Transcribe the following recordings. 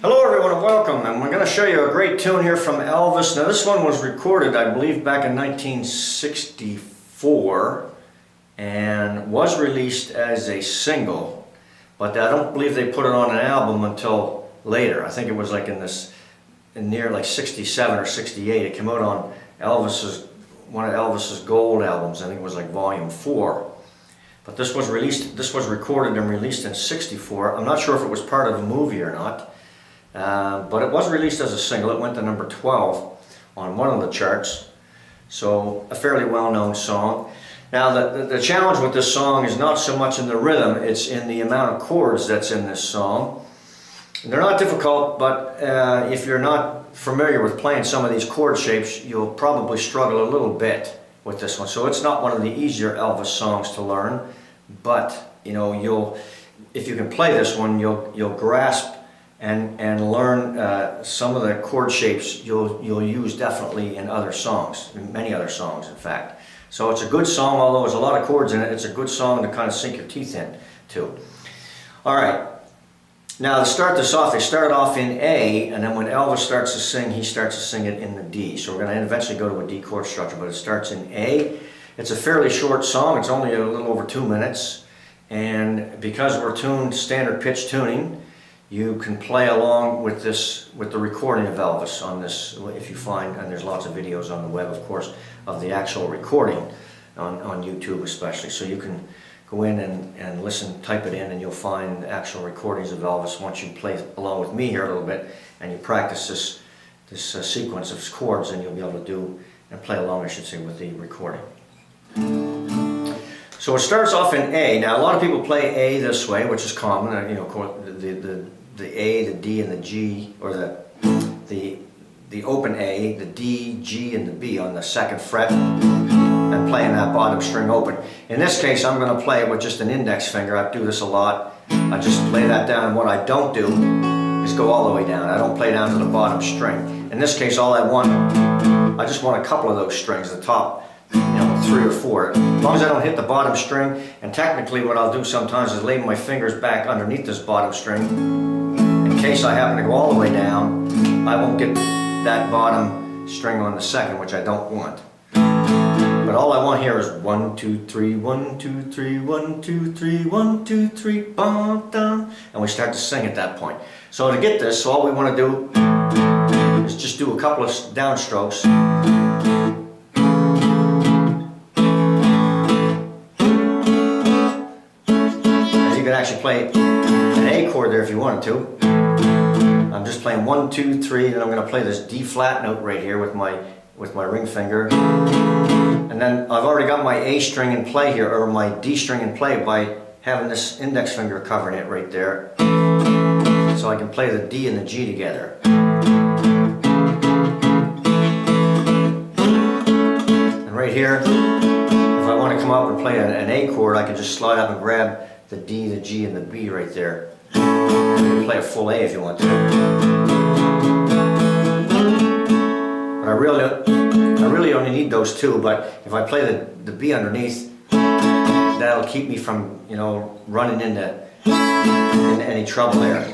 Hello everyone and welcome, and we're going to show you a great tune here from Elvis. Now this one was recorded, I believe, back in 1964 and was released as a single, but I don't believe they put it on an album until later. I think it was like in near like 67 or 68. It came out on one of Elvis's gold albums. I think it was like volume 4. But this was recorded and released in 64. I'm not sure if it was part of a movie or not. But it was released as a single. It went to number 12 on one of the charts, so a fairly well-known song. Now the challenge with this song is not so much in the rhythm, it's in the amount of chords that's in this song. They're not difficult, but if you're not familiar with playing some of these chord shapes, you'll probably struggle a little bit with this one. So it's not one of the easier Elvis songs to learn, but you know, if you can play this one, you'll grasp and learn some of the chord shapes you'll use definitely in other songs, in many other songs in fact. So it's a good song, although there's a lot of chords in it. It's a good song to kind of sink your teeth in to. Alright, now to start this off, they start off in A, and then when Elvis starts to sing, he starts to sing it in the D. So we're going to eventually go to a D chord structure, but it starts in A. It's a fairly short song, it's only a little over 2 minutes, and because we're tuned standard pitch tuning, you can play along with the recording of Elvis on this, if you find, and there's lots of videos on the web, of course, of the actual recording on YouTube especially. So you can go in and listen, type it in, and you'll find actual recordings of Elvis once you play along with me here a little bit, and you practice this sequence of chords, and you'll be able to do and play along, I should say, with the recording. So it starts off in A. Now a lot of people play A this way, which is common. You know, the A, the D, and the G, or the open A, the D, G, and the B on the 2nd fret, and playing that bottom string open. In this case, I'm going to play it with just an index finger. I do this a lot. I just lay that down, and what I don't do is go all the way down. I don't play down to the bottom string. In this case, I just want a couple of those strings, the top, 3 or 4. As long as I don't hit the bottom string, and technically what I'll do sometimes is lay my fingers back underneath this bottom string. In case I happen to go all the way down, I won't get that bottom string on the 2nd, which I don't want. But all I want here is 1, 2, 3, 1, 2, 3, 1, 2, 3, 1, 2, 3, bum, dum, and we start to sing at that point. So to get this, all we want to do is just do a couple of downstrokes. You could actually play an A chord there if you wanted to. I'm just playing 1, 2, 3, and I'm going to play this D flat note right here with my ring finger. And then I've already got my A string in play here, or my D string in play, by having this index finger covering it right there. So I can play the D and the G together. And right here, if I want to come up and play an A chord, I can just slide up and grab the D, the G, and the B right there. You can play a full A if you want to. But I really only need those 2, but if I play the B underneath, that'll keep me from, running into any trouble there.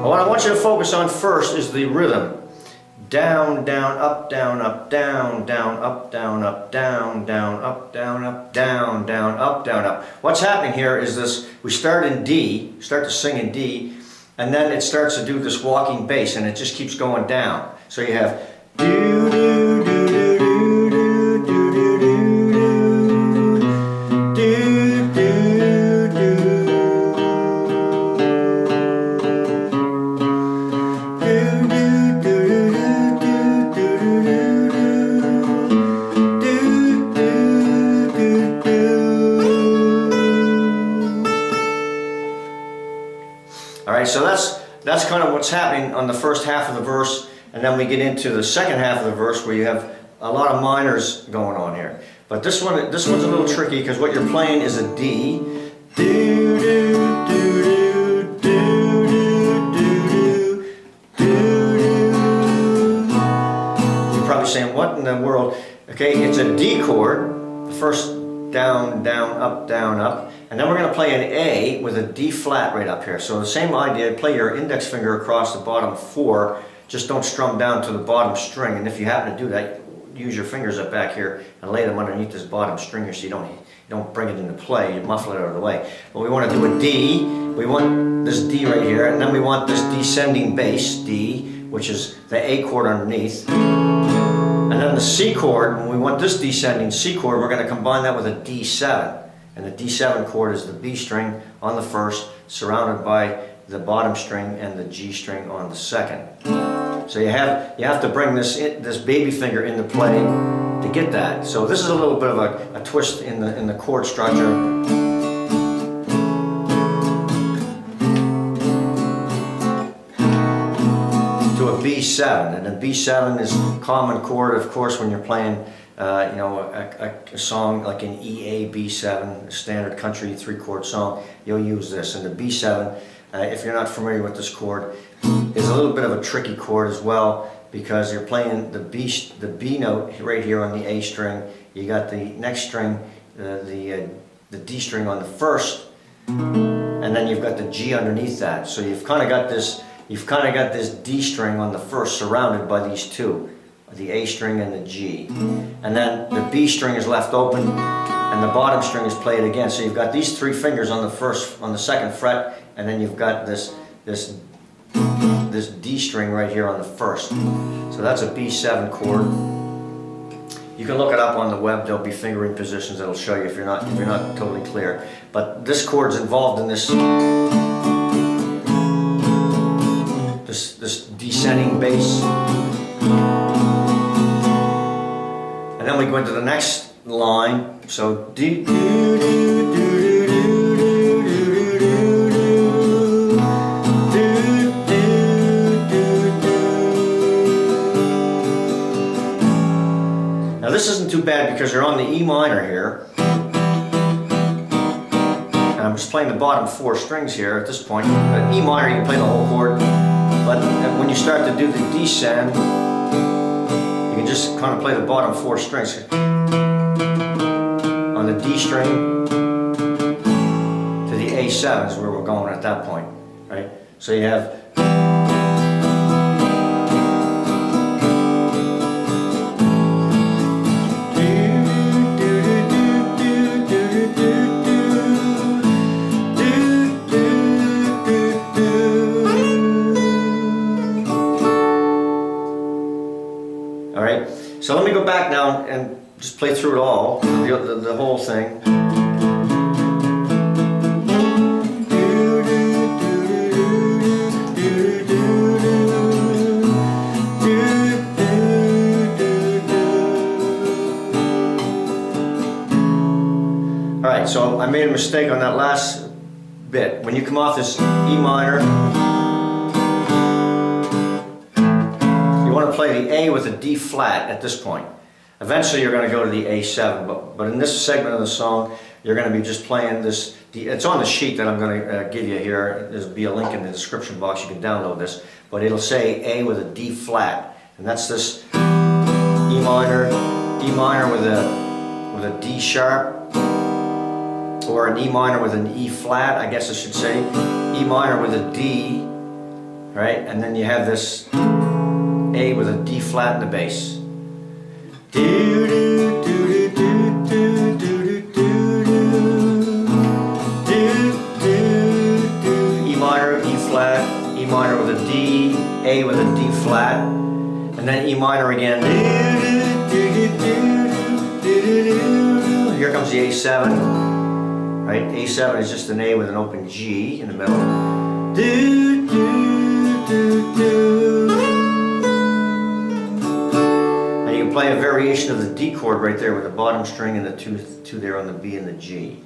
What I want you to focus on first is the rhythm. Down, down, up, down, up, down, down, up, down, up, down, down, up, down, up, down, down, up, down, up. What's happening here is this, we start in D, start to sing in D, and then it starts to do this walking bass, and it just keeps going down. So you have do, do, do, do, do, do, do, do, do, do, Alright, so that's kind of what's happening on the first half of the verse, and then we get into the second half of the verse where you have a lot of minors going on here. But this one's a little tricky because what you're playing is a D. Do, do, do, do, do, do, do, do, do. saying, what in the world? Okay, it's a D chord, the first down, down, up, and then we're going to play an A with a D flat right up here. So the same idea, play your index finger across the bottom 4, just don't strum down to the bottom string, and if you happen to do that, use your fingers up back here and lay them underneath this bottom string here so you don't bring it into play, you muffle it out of the way. But we want to do a D, we want this D right here, and then we want this descending bass, D, which is the A chord underneath. And then the C chord, when we want this descending C chord, we're going to combine that with a D7. And the D7 chord is the B string on the first, surrounded by the bottom string and the G string on the second. So you have to bring this baby finger into play to get that. So this is a little bit of a twist in the chord structure. To a B7, and a B7 is a common chord, of course, when you're playing you know, a song like an EA B7, a standard country 3-chord song. You'll use this, and the B7, if you're not familiar with this chord, is a little bit of a tricky chord as well, because you're playing the B note right here on the A string. You got the next string, the D string on the first, and then you've got the G underneath that. So you've kind of got this D string on the first, surrounded by these two, the A string and the G, and then the B string is left open, and the bottom string is played again. So you've got these 3 fingers on the second fret, and then you've got this D string right here on the first. So that's a B7 chord. You can look it up on the web. There'll be fingering positions that'll show you if you're not totally clear. But this chord's involved in this descending bass. And then we go into the next line. So D, do, do, do, do, do, do, do. Now this isn't too bad because you're on the E minor here. And I'm just playing the bottom 4 strings here at this point. But E minor, you can play the whole chord. But when you start to do the descend, you can just kind of play the bottom 4 strings. On the D string to the A7 is where we're going at that point, right? So you have all right. So let me go back now and just play through it all, the whole thing. Alright, so I made a mistake on that last bit. When you come off this E minor, you want to play the A with a D flat at this point. Eventually you're going to go to the A7, but in this segment of the song, you're going to be just playing this. It's on the sheet that I'm going to give you here. There's be a link in the description box. You can download this, but it'll say A with a D flat, and that's this E minor with a D sharp, or an E minor with an E flat, I guess I should say. E minor with a D, right? And then you have this A with a D flat in the bass. Do do do do do do do do do. E minor, E flat, E minor with a D, A with a D flat, and then E minor again. Here comes the A7, right? A7 is just an A with an open G in the middle. Do do do do. Play a variation of the D chord right there with the bottom string and the two there on the B and the G.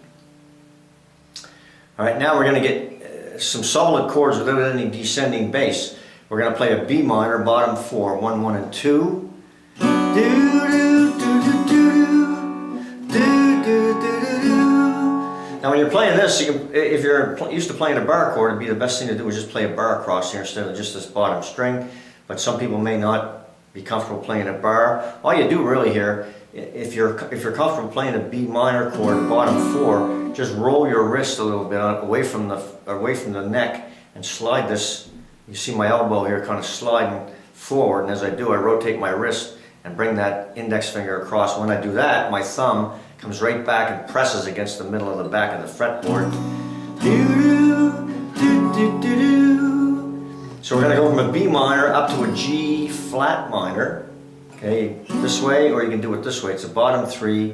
Alright, now we're going to get some solid chords without any descending bass. We're going to play a B minor, bottom 4, 1, 1, and 2. Now when you're playing this, if you're used to playing a bar chord, it'd be the best thing to do is just play a bar across here instead of just this bottom string. But some people may not be comfortable playing a bar. All you do really here, if you're comfortable playing a B minor chord, bottom 4, just roll your wrist a little bit away from the neck and slide this. You see my elbow here kind of sliding forward, and as I do, I rotate my wrist and bring that index finger across. When I do that, my thumb comes right back and presses against the middle of the back of the fretboard. So we're going to go from a B minor up to a G flat minor. Okay, this way, or you can do it this way. It's a bottom 3,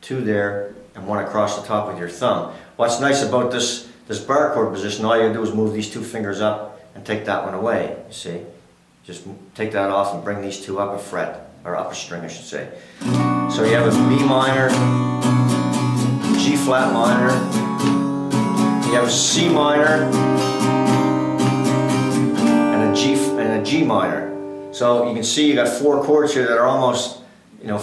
2 there, and 1 across the top with your thumb. What's nice about this bar chord position, all you do is move these 2 fingers up and take that one away, you see? Just take that off and bring these 2 up a fret, or up a string I should say. So you have a B minor, G flat minor, you have a C minor, and a G minor. So you can see you got 4 chords here that are almost,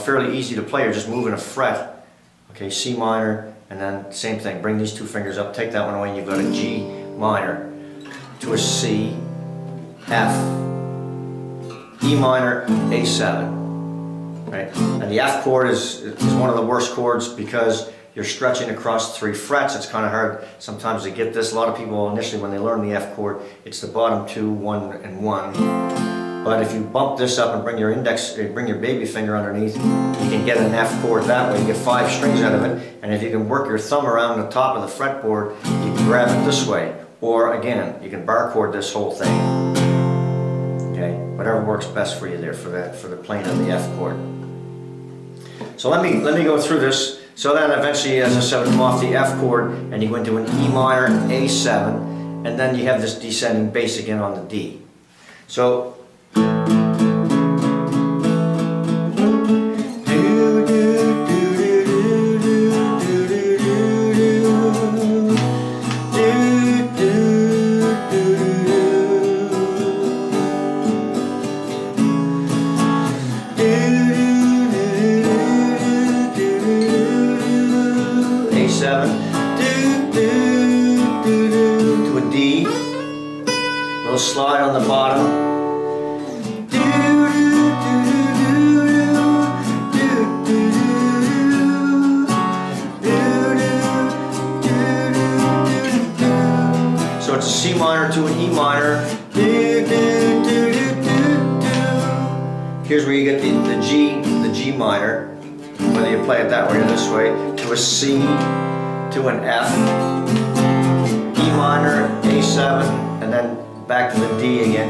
fairly easy to play. You're just moving a fret. Okay, C minor, and then same thing. Bring these 2 fingers up, take that one away, and you've got a G minor to a C, F, E minor, A7. Right? And the F chord is one of the worst chords because you're stretching across 3 frets. It's kind of hard sometimes to get this. A lot of people initially when they learn the F chord, it's the bottom 2, 1 and 1. But if you bump this up and bring your baby finger underneath, you can get an F chord that way. You get 5 strings out of it. And if you can work your thumb around the top of the fretboard, you can grab it this way. Or again, you can bar chord this whole thing. Okay, whatever works best for you there for the playing of the F chord. So let me go through this. So then eventually, as I said, we come off the F chord and you go into an E minor, A7, and then you have this descending bass again on the D. So to a D, little slide on the bottom, so it's a C minor to an E minor. Here's where you get the G minor, whether you play it that way or this way, to a C, to an F, E minor, A7, and then back to the D again.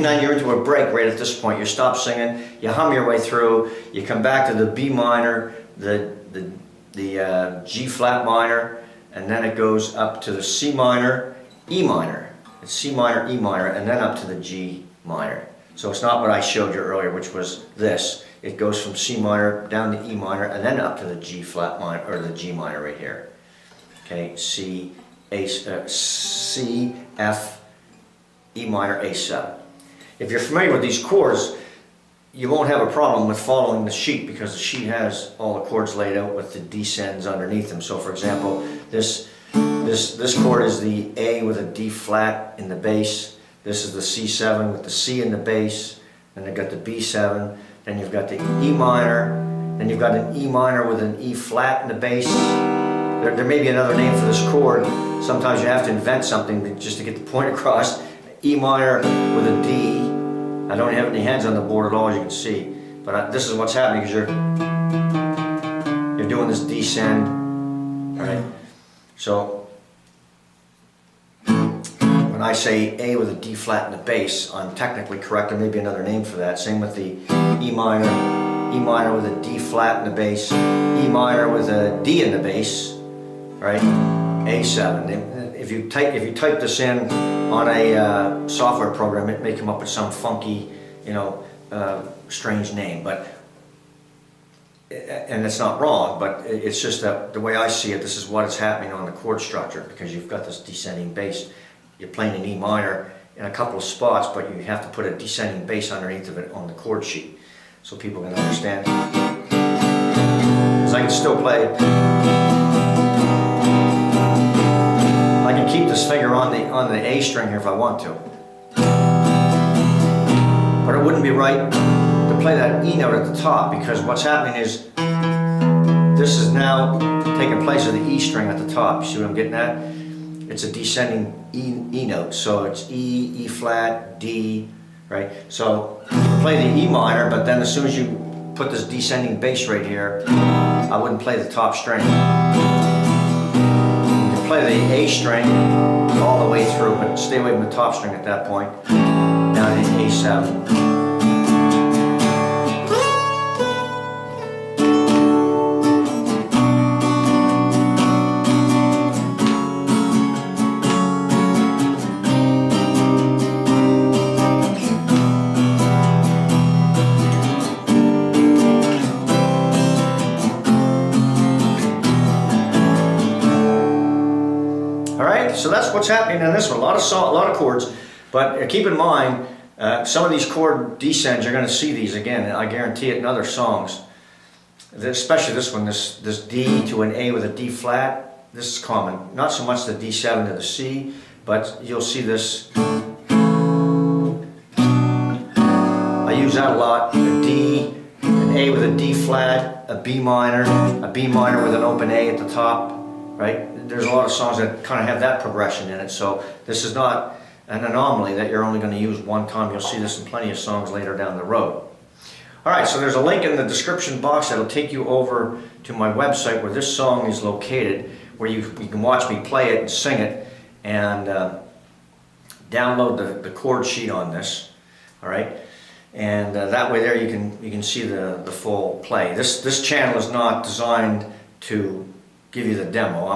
Now you're into a break right at this point. You stop singing, you hum your way through, you come back to the B minor, the G flat minor, and then it goes up to the C minor, E minor. It's C minor, E minor, and then up to the G minor. So it's not what I showed you earlier, which was this. It goes from C minor down to E minor, and then up to the G flat minor, or the G minor right here. Okay, C, F, E minor, A7. If you're familiar with these chords, you won't have a problem with following the sheet because the sheet has all the chords laid out with the descends underneath them. So for example, this chord is the A with a D flat in the bass. This is the C7 with the C in the bass. Then you've got the B7. Then you've got the E minor. Then you've got an E minor with an E flat in the bass. There may be another name for this chord. Sometimes you have to invent something just to get the point across. E minor with a D. I don't have any hands on the board at all, as you can see, but this is what's happening because you're doing this descend, all right? So when I say A with a D flat in the bass, I'm technically correct. There may be another name for that. Same with the E minor with a D flat in the bass, E minor with a D in the bass, right? A7. If you type this in on a software program, it may come up with some funky, strange name, and it's not wrong, but it's just that the way I see it, this is what is happening on the chord structure because you've got this descending bass. You're playing an E minor in a couple of spots, but you have to put a descending bass underneath of it on the chord sheet. so people can understand. Because I can still play. I can keep this finger on the A string here if I want to. But it wouldn't be right to play that E note at the top, because what's happening is this is now taking place of the E string at the top. You see what I'm getting at? It's a descending E note, so it's E, E flat, D, right? So play the E minor, but then as soon as you put this descending bass right here, I wouldn't play the top string. You can play the A string all the way through, but stay away from the top string at that point. Down to A7. So that's what's happening in this one. A lot of chords, but keep in mind some of these chord descends. You're going to see these again. I guarantee it in other songs. Especially this one, this D to an A with a D flat. This is common. Not so much the D7 to the C, but you'll see this. I use that a lot. A D, an A with a D flat, a B minor with an open A at the top. Right? There's a lot of songs that kind of have that progression in it, so this is not an anomaly that you're only going to use one time. You'll see this in plenty of songs later down the road. Alright, so there's a link in the description box that'll take you over to my website where this song is located, where you can watch me play it and sing it, and download the chord sheet on this. Alright, and that way there you can see the full play. This channel is not designed to give you the demo.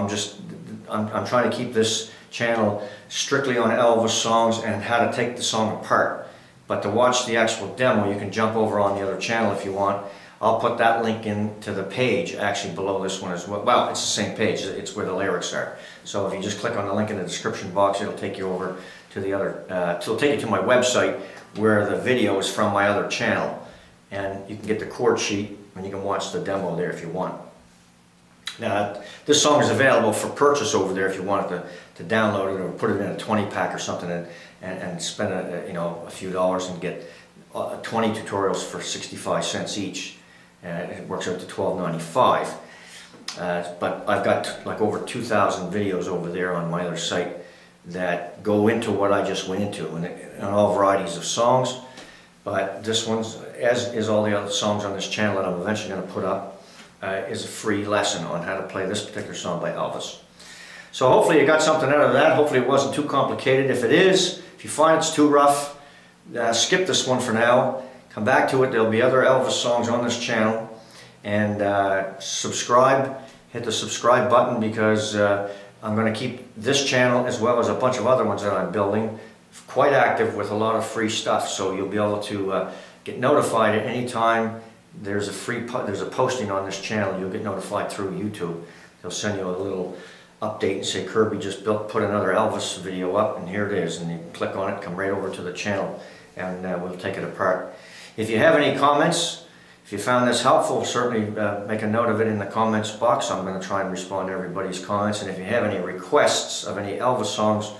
I'm trying to keep this channel strictly on Elvis songs and how to take the song apart. But to watch the actual demo, you can jump over on the other channel if you want. I'll put that link into the page actually below this one as well. Well, it's the same page. It's where the lyrics are. So if you just click on the link in the description box, it'll take you over to the other. It'll take you to my website where the video is from my other channel, and you can get the chord sheet and you can watch the demo there if you want. Now, this song is available for purchase over there if you wanted to download it or put it in a 20-pack or something and spend a few dollars and get 20 tutorials for 65 cents each. It works out to $12.95. But I've got like over 2,000 videos over there on my other site that go into what I just went into, and all varieties of songs. But this one's, as is all the other songs on this channel that I'm eventually going to put up, is a free lesson on how to play this particular song by Elvis. So hopefully you got something out of that. Hopefully it wasn't too complicated. If it is, if you find it's too rough, skip this one for now. Come back to it. There'll be other Elvis songs on this channel. And subscribe. Hit the subscribe button, because I'm going to keep this channel as well as a bunch of other ones that I'm building quite active with a lot of free stuff. So you'll be able to get notified at any time there's a posting on this channel. You'll get notified through YouTube. They'll send you a little update and say Kirby just put another Elvis video up, and here it is, and you can click on it, come right over to the channel, and we'll take it apart. If you have any comments, if you found this helpful, certainly make a note of it in the comments box. I'm going to try and respond to everybody's comments. And if you have any requests of any Elvis songs,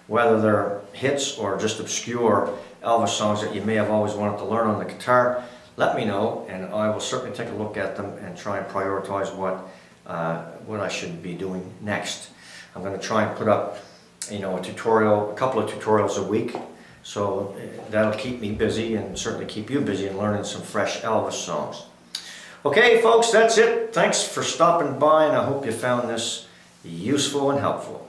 whether they're hits or just obscure Elvis songs that you may have always wanted to learn on the guitar, let me know, and I will certainly take a look at them and try and prioritize what I should be doing next. I'm going to try and put up, a couple of tutorials a week, so that'll keep me busy and certainly keep you busy in learning some fresh Elvis songs. Okay, folks, that's it. Thanks for stopping by, and I hope you found this useful and helpful.